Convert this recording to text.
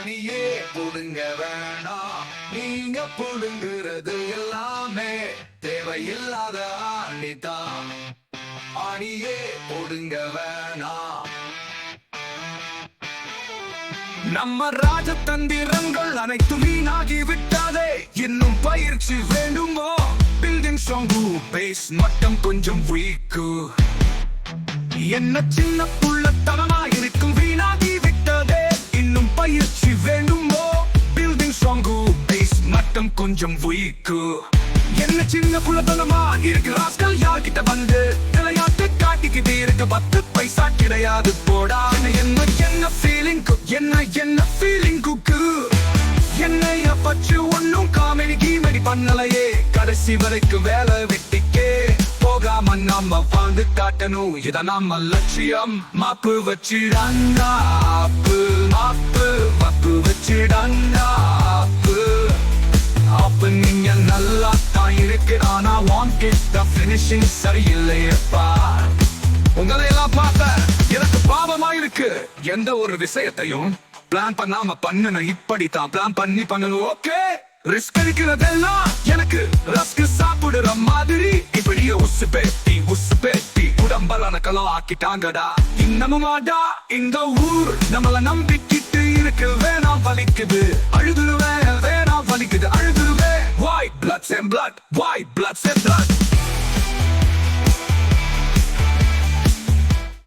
ஆணியே புடுங்க வேணாம், நீங்க புடுங்குறது எல்லாமே தேவையில்லாத ஆணிதான். ஆணியே புடுங்க வேணாம். நம்ம ராஜதந்திரங்கள் அனைத்தும் வீணாகி விட்டாதே, இன்னும் பயிற்சி வேண்டுமோ? பில்டிங் ஸ்ட்ராங்கு, பேஸ் மட்டும் கொஞ்சம் வீக்கு. என்ன சின்ன புள்ளத்தனமா இருக்கும், வீணாகி விட்டதே, இன்னும் பயிற்சி வேண்டுமோ? பில்டிங் ஸ்ட்ராங்கு, பேஸ் மட்டும் கொஞ்சம் வீக்கு. என்ன சின்ன புள்ளத்தனமா இருக்கு ராஸ்கல், யார்கிட்ட வந்து விளையாட்டு காட்டிக்கிட்டே இருக்க 10 பைசா கிடையாது போடா. என்ன என்ன ஃபீலிங்கு, என்ன ஃபீலிங்குக்கு, என்னைய பற்றி ஒன்னும் காமெடி கீமெடி பண்ணலையே. கடைசி வரைக்கும் வேலை வெட்டிக்கே போகாம நம்ம வாழ்ந்து காட்டணும், இத நம்ம லட்சியம். மாப்பு வச்சிடங்கா ஆப்பு, மாப்பு வச்சிடங்கா ஆப்பு. அப்ப நீங்க நல்லா தான் இருக்கு, ஆனா வாங்கிட்ட பினிஷிங் சரியில்லையப்பா. உங்களை எல்லாம் பார்த்த எனக்கு பாவமா இருக்கு. எந்த ஒரு விஷயத்தையும் பிளான் பண்ணாம பண்ணணும், இப்படித்தான் பிளான் பண்ணி பண்ணணும். ஓகே, ரிஸ்க் எடுக்கிறதெல்லாம் எனக்கு ரஸ்க் சாப்பிடுற மாதிரி. இப்படியே உசு பேட்டி உடம்பலனக்கெல்லாம் ஆக்கிட்டாங்கடா. இன்னமுமாடா இந்த ஊர் நம்மள நம்பிக்கிட்டு இருக்கு. வேணாம் வலிக்குது, அழுதுருவேன், வேணாம் வலிக்குது, அழுதுருவேன். White blood and blood, white blood and blood.